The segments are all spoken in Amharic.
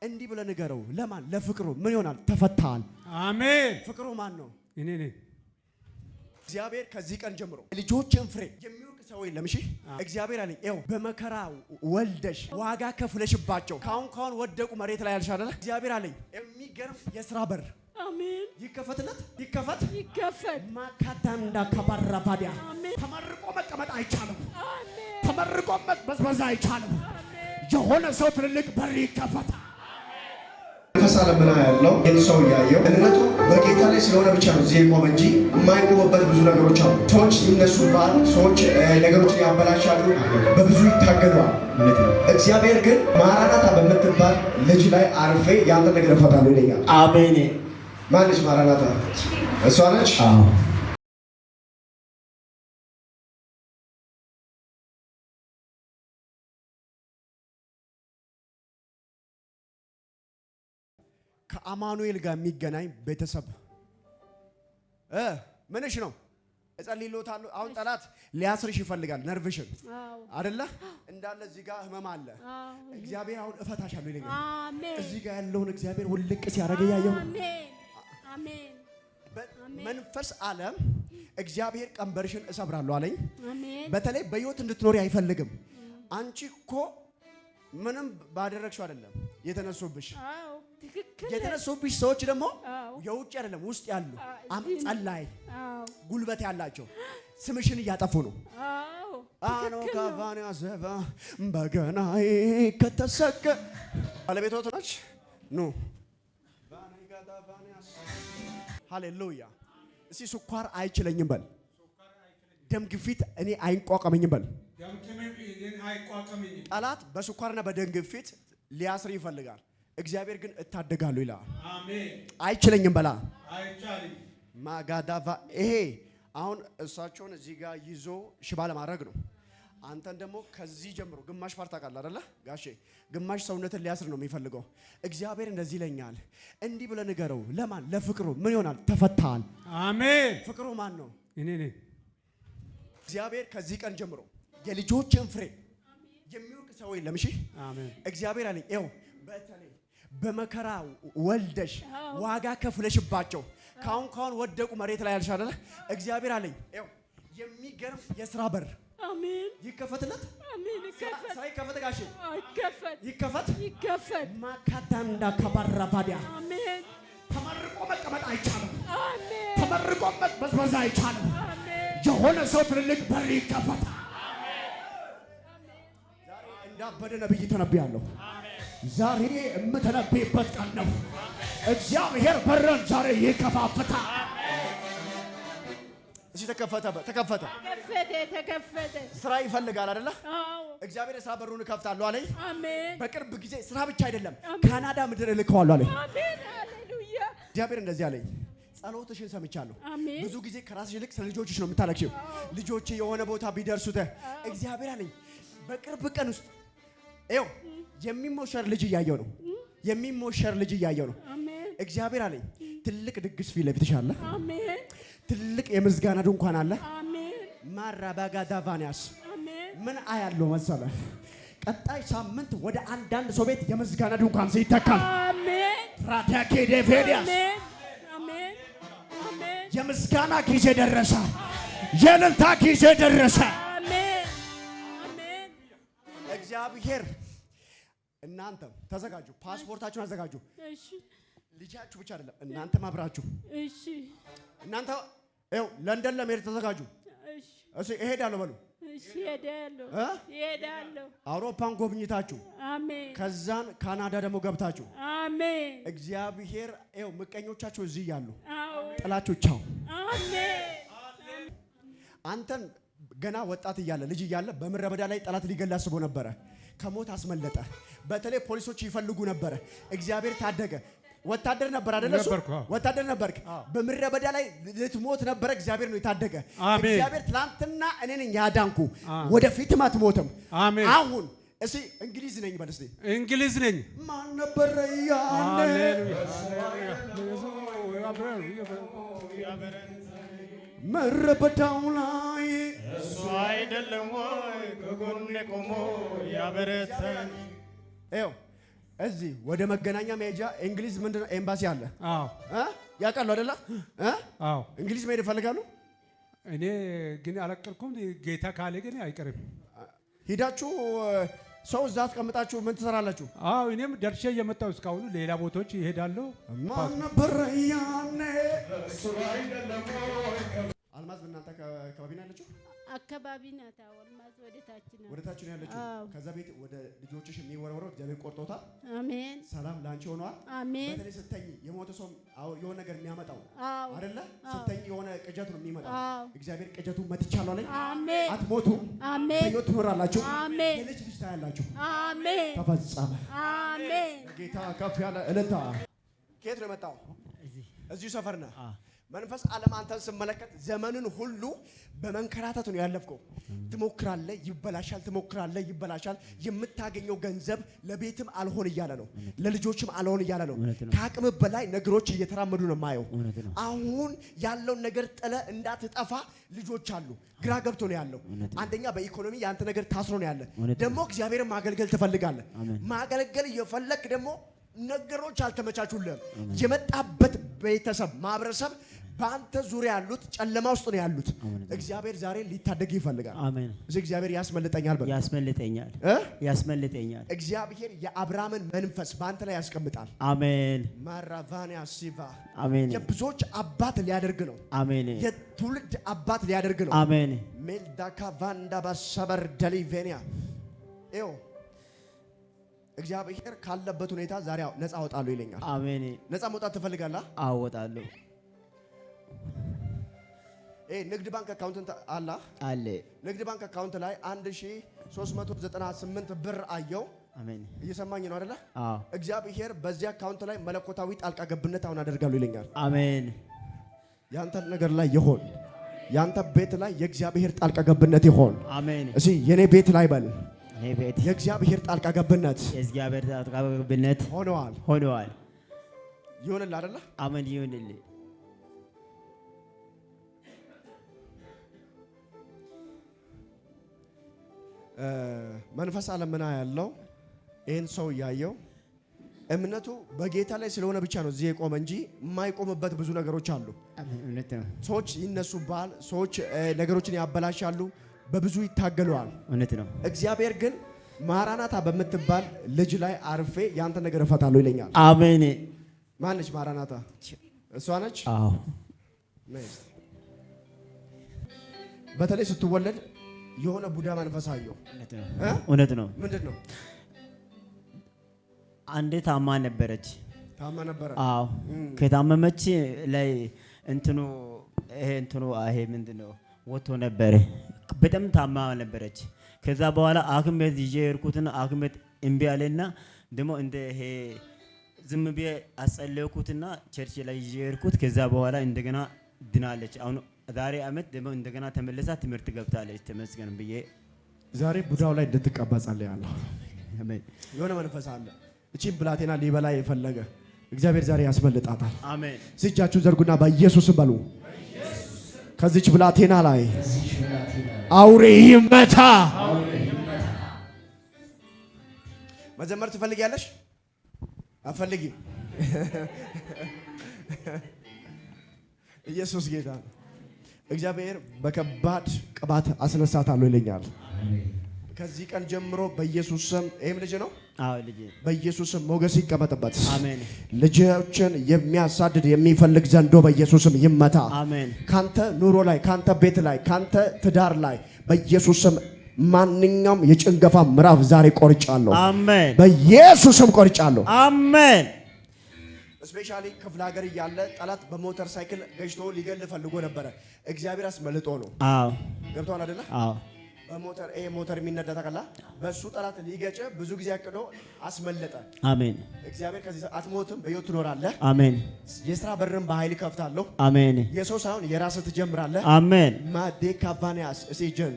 እንዲህ ብለህ ንገረው። ለማን? ለፍቅሩ ምን ይሆናል? ተፈታል። አሜን። ፍቅሩ ማን ነው? እኔ ነኝ። እግዚአብሔር ከዚህ ቀን ጀምሮ ልጆችን ፍሬ የሚወቅ ሰው የለም። እሺ እግዚአብሔር አለኝ ይኸው በመከራ ወልደሽ ዋጋ ከፍለሽባቸው ካሁን ወደቁ መሬት ላይ ያልሽ አይደለ? እግዚአብሔር አለኝ የሚገርም የሥራ በር አሜን ይከፈትለት ይከፈት ማካታንዳ ከባራባዲያ አሜን። ተመርቆ መቀመጥ አይቻልም። አሜን ተመርቆ መበዝበዝ አይቻልም። የሆነ ሰው ትልልቅ በር ይከፈታል። ተሳለምና ያለው ሰው ያየው እነቱ በጌታ ላይ ስለሆነ ብቻ ነው እዚህ ቆመ እንጂ የማይቆምበት ብዙ ነገሮች አሉ። ሰዎች ይነሱባል፣ ሰዎች ነገሮችን ያበላሻሉ፣ በብዙ ይታገላሉ። እግዚአብሔር ግን ማራናታ በምትባል ልጅ ላይ አርፌ ያንተ ነገር ፈታሉ ይለኛል። አሜን። ማንሽ ማራናታ? እሷ ነች። ከአማኑኤል ጋር የሚገናኝ ቤተሰብ ምንሽ ነው? እጸልይልዎታለሁ። አሁን ጠላት ሊያስርሽ ይፈልጋል። ነርቭሽን አይደለ? እንዳለ እዚህ ጋር ህመም አለ። እግዚአብሔር አሁን እፈታሻለሁ ይለኛል። አሜን። እዚህ ጋር ያለውን እግዚአብሔር ውልቅ ሲያደርግ ያየው። አሜን አሜን። መንፈስ ዓለም እግዚአብሔር ቀንበርሽን እሰብራለሁ አለኝ። አሜን። በተለይ በህይወት እንድትኖሪ አይፈልግም። አንቺ እኮ ምንም ባደረግሽው አይደለም የተነሱብሽ። የተነሱብሽ ሰዎች ደግሞ የውጭ አይደለም ውስጥ ያሉ ጸላይ ጉልበት ያላቸው ስምሽን እያጠፉ ነው። አኖ ካቫኒያ ዘባ በገናዬ ከተሰቀ ባለቤቷ ነች። ኑ ሃሌሉያ። እስቲ ስኳር አይችለኝም በል። ደም ግፊት እኔ አይቋቋመኝም በል። ጠላት በስኳርና በደም ግፊት ሊያስር ይፈልጋል። እግዚአብሔር ግን እታደጋለሁ ይላል። አሜን። አይችለኝም በላ አይቻልም። ማጋዳቫ ይሄ አሁን እሳቸውን እዚህ ጋር ይዞ ሽባ ለማድረግ ነው። አንተን ደግሞ ከዚህ ጀምሮ ግማሽ ፓርት አቃል አይደለ ጋሼ? ግማሽ ሰውነትን ሊያስር ነው የሚፈልገው። እግዚአብሔር እንደዚህ ይለኛል። እንዲህ ብለህ ንገረው። ለማን? ለፍቅሩ ምን ይሆናል? ተፈታል። አሜን። ፍቅሩ ማን ነው? እኔ ነኝ። እግዚአብሔር ከዚህ ቀን ጀምሮ የልጆችን ፍሬ የሚወቅ ሰው የለም። እሺ አሜን። እግዚአብሔር አለኝ ይኸው በተለይ በመከራ ወልደሽ ዋጋ ከፍለሽባቸው ካሁን ወደቁ መሬት ላይ ያልሽ አይደለ? እግዚአብሔር አለኝ ይኸው የሚገርም የሥራ በር አሜን ይከፈትለት። አሜን። ይከፈት ሳይከፈት ጋሼ ይከፈት ይከፈት ማካዳንዳ ከባራባዲያ አሜን። ተመርቆ መቀመጥ አይቻልም። አሜን። ተመርቆ መበዝበዝ አይቻልም። አሜን። የሆነ ሰው ትልልቅ በር ይከፈታል። ዛሬ እንዳበደ ነብይ ተነብያለሁ። ዛሬ የምተነብይበት ቀን ነው። እግዚአብሔር በረን ዛሬ ይከፋፍታል። እሺ ተከፈተ። ስራ ይፈልጋል አይደለ? እግዚአብሔር የሥራ በሩን እከፍታለሁ አለኝ። አሜን። በቅርብ ጊዜ ስራ ብቻ አይደለም ካናዳ ምድር እልከዋለሁ አለኝ። አሜን ሃሌሉያ። እግዚአብሔር እንደዚህ አለኝ። ጸሎትሽን ሰምቻለሁ። አሜን። ብዙ ጊዜ ከራስሽ ይልቅ ስለ ልጆችሽ ነው የምታለቅሽው። ልጆች የሆነ ቦታ ቢደርሱት እግዚአብሔር አለኝ በቅርብ ቀን ውስጥ ይኸው የሚሞሸር ልጅ እያየው ነው። የሚሞሸር ልጅ እያየው ነው። አሜን። እግዚአብሔር አለኝ ትልቅ ድግስ ፊት ለፊትሽ አለ። አሜን። ትልቅ የምስጋና ድንኳን አለ። አሜን። ማራባጋ ዳቫኒያስ አሜን። ምን አያለው መሰለህ? ቀጣይ ሳምንት ወደ አንዳንድ ሰው ቤት የምስጋና ድንኳን ይተካል። አሜን። ራዳኬ ዴቬዲያስ አሜን። አሜን። የምስጋና ጊዜ ደረሰ። የእልልታ ጊዜ ደረሰ። አሜን። አሜን። እግዚአብሔር እናንተም ተዘጋጁ፣ ፓስፖርታችሁን አዘጋጁ። እሺ ልጃችሁ ብቻ አይደለም እናንተም አብራችሁ። እሺ እናንተ ይኸው ለንደን ለመሄድ ተዘጋጁ። እሺ እሺ እሄዳለሁ በሉ። እሺ እሄዳለሁ። አውሮፓን ጎብኝታችሁ አሜን። ከዛን ካናዳ ደግሞ ገብታችሁ አሜን። እግዚአብሔር ይኸው ምቀኞቻችሁ እዚህ ያሉ አዎ ጥላችሁ ቻው። አሜን። አንተን ገና ወጣት እያለ ልጅ እያለ በምድረ በዳ ላይ ጠላት ሊገል አስቦ ነበረ። ከሞት አስመለጠ። በተለይ ፖሊሶች ይፈልጉ ነበረ። እግዚአብሔር ታደገ። ወታደር ነበር አይደል? እሱ ወታደር ነበርክ። በምድረ በዳ ላይ ልትሞት ነበረ። እግዚአብሔር ነው የታደገ። እግዚአብሔር ትላንትና እኔ ነኝ ያዳንኩ፣ ወደፊትም አትሞትም። አሁን እስቲ እንግሊዝ ነኝ በል። እስቲ እንግሊዝ ነኝ ማን ነበር ያለ? ምድረ በዳው ላይ እሱ አይደለም ወይ ከጎኔ ቆሞ ያበረታኝ? ይኸው እዚህ ወደ መገናኛ መሄጃ እንግሊዝ ምንድነው ኤምባሲ አለ? አዎ ያውቃሉ አይደለ? አዎ እንግሊዝ መሄድ ይፈልጋሉ? እኔ ግን አላቀልኩም። ጌታ ካለ ግን አይቀርም። ሂዳችሁ ሰው እዛ አስቀምጣችሁ ምን ትሰራላችሁ? አዎ እኔም ደርሼ እየመጣሁ እስካሁን ሌላ ቦታዎች ይሄዳለሁ። ማን ነበር ያኔ? አልማዝ በእናንተ አካባቢ ነው ያለችው? አካባቢ ናት። አልማዝ ወደ ታች ነው። ወደ ታች ነው ያለችው። ከዛ ቤት ወደ ልጆችሽ የሚወረወረው እግዚአብሔር ቆርጦታል። አሜን። ሰላም ላንቺ ሆኗል። አሜን። በተለይ ስተኝ የሞተ ሰው የሆነ ነገር የሚያመጣው አይደለ? ስተኝ የሆነ ቅጀት ነው የሚመጣው። እግዚአብሔር ቅጀቱን መትቻለሁ አለኝ። አሜን። አትሞቱም። አሜን። በሕይወት ትኖራላችሁ። አሜን። የልጅ ልጅ ታያላችሁ። አሜን። ተፈጸመ። አሜን። ጌታ ከፍ ያለ እልልታ። ከየት ነው የመጣው? እዚሁ ሰፈር ነህ። መንፈስ ዓለም አንተን ስመለከት ዘመንን ሁሉ በመንከራተት ነው ያለፍከው። ትሞክራለህ፣ ይበላሻል፣ ትሞክራለህ፣ ይበላሻል። የምታገኘው ገንዘብ ለቤትም አልሆን እያለ ነው፣ ለልጆችም አልሆን እያለ ነው። ከአቅም በላይ ነገሮች እየተራመዱ ነው ማየው። አሁን ያለውን ነገር ጥለ እንዳትጠፋ ልጆች አሉ። ግራ ገብቶ ነው ያለው። አንደኛ በኢኮኖሚ ያንተ ነገር ታስሮ ነው ያለ። ደግሞ እግዚአብሔርን ማገልገል ትፈልጋለህ። ማገልገል እየፈለክ ደግሞ ነገሮች አልተመቻቹልህም። የመጣበት ቤተሰብ ማህበረሰብ በአንተ ዙሪያ ያሉት ጨለማ ውስጥ ነው ያሉት። እግዚአብሔር ዛሬ ሊታደግ ይፈልጋል። አሜን። እዚህ እግዚአብሔር ያስመልጠኛል በል። ያስመልጠኛል። እግዚአብሔር የአብርሃምን መንፈስ በአንተ ላይ ያስቀምጣል። አሜን። ማራቫኒያ ሲቫ አሜን። የብዙዎች አባት ሊያደርግ ነው። አሜን። የትውልድ አባት ሊያደርግ ነው። አሜን። ሜልዳካ ቫንዳ ባሰበር ደሊቬኒያ ኤው እግዚአብሔር ካለበት ሁኔታ ዛሬ ነፃ አወጣለሁ ይለኛል። አሜን። ነፃ መውጣት ትፈልጋለህ? አወጣለሁ። ንግድ ባንክ አካውንት አለ። ንግድ ባንክ አካውንት ላይ 1398 ብር አየው። አሜን። እየሰማኝ ነው አይደለ? አዎ። እግዚአብሔር በዚህ አካውንት ላይ መለኮታዊ ጣልቃ ገብነት አሁን አደርጋለሁ ይለኛል። አሜን። ያንተ ነገር ላይ ይሆን፣ ያንተ ቤት ላይ የእግዚአብሔር ጣልቃ ገብነት ይሆን። አሜን። እሺ የኔ ቤት ላይ በል ቤት የእግዚአብሔር ጣልቃ ገብነት ሆነዋል። ይሆንልህ አይደለ? አሜን። ይሆንልህ። መንፈስ ዓለምና ያለው ይህን ሰው እያየው እምነቱ በጌታ ላይ ስለሆነ ብቻ ነው እዚህ የቆመ እንጂ የማይቆምበት ብዙ ነገሮች አሉ። ሰዎች ይነሱባል፣ ሰዎች ነገሮችን ያበላሻሉ፣ በብዙ ይታገለዋል። እውነት ነው። እግዚአብሔር ግን ማራናታ በምትባል ልጅ ላይ አርፌ ያንተ ነገር እፈታለሁ ይለኛል። አሜን። ማነች ማራናታ? እሷ ነች። አዎ። በተለይ ስትወለድ የሆነ ቡዳ መንፈስ አየው። እውነት ነው። ምንድን ነው? አንዴ ታማ ነበረች። ታማ ነበረ? አዎ። ከታመመች ላይ እንትኑ ይሄ ምንድን ነው ወጥቶ ነበረ። በጣም ታማ ነበረች። ከዛ በኋላ ሐኪም ቤት ይዤ ሄድኩትና ሐኪም ቤት እምቢ አለና ደግሞ እንደ ይሄ ዝም ብዬ አጸለይኩትና ቸርች ላይ ይዤ ሄድኩት። ከዛ በኋላ እንደገና ድናለች። አሁን ዛሬ አመት ደግሞ እንደገና ተመልሳ ትምህርት ገብታለች። ተመስገን ብዬ ዛሬ ቡዳው ላይ እንድትቀባ ጸልያለሁ። አሜን። የሆነ መንፈስ አለ እቺን ብላቴና ሊበላ የፈለገ እግዚአብሔር ዛሬ ያስመልጣታል። አሜን። እጃችሁ ዘርጉና በኢየሱስ በሉ። ከዚች ብላቴና ላይ አውሬ ይመታ። መዘመር ትፈልጊያለሽ? አትፈልጊም? ኢየሱስ ጌታ ነው። እግዚአብሔር በከባድ ቅባት አስነሳታለሁ ይለኛል። ከዚህ ቀን ጀምሮ በኢየሱስ ስም ይሄም ልጅ ነው። አዎ ልጅ። በኢየሱስ ስም ሞገስ ይቀመጥበት። አሜን። ልጆችን የሚያሳድድ የሚፈልግ ዘንዶ በኢየሱስ ስም ይመታ። አሜን። ካንተ ኑሮ ላይ፣ ካንተ ቤት ላይ፣ ካንተ ትዳር ላይ በኢየሱስ ስም ማንኛውም የጭንገፋ ምዕራፍ ዛሬ ቆርጫለሁ። አሜን። በኢየሱስ ስም ቆርጫለሁ። አሜን። ስፔሻሊ ክፍለ ሀገር እያለ ጠላት በሞተር ሳይክል ገጭቶ ሊገል ፈልጎ ነበረ። እግዚአብሔር አስመልጦ ነው። አዎ ገብቷል አይደለ? አዎ። በሞተር ሞተር የሚነዳ ታውቃላ። በሱ ጠላት ሊገጭ ብዙ ጊዜ አቅዶ አስመለጠ። አሜን። እግዚአብሔር ከዚህ አትሞትም፣ በሕይወት ትኖራለህ። አሜን። የሥራ በርን በኃይል ከፍታለሁ። አሜን። የሰው ሳይሆን የራስህ ትጀምራለህ። አሜን። ማዴካቫኒያስ እሲጀን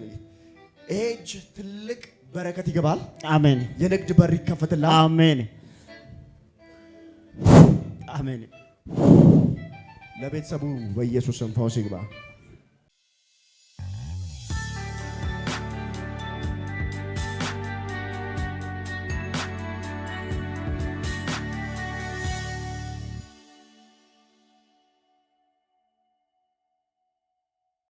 ይሄ እጅ ትልቅ በረከት ይገባል። አሜን። የንግድ በር ይከፈትልሃል። አሜን። አሜን። ለቤተሰቡ በኢየሱስ ስም ፈውስ ይግባ።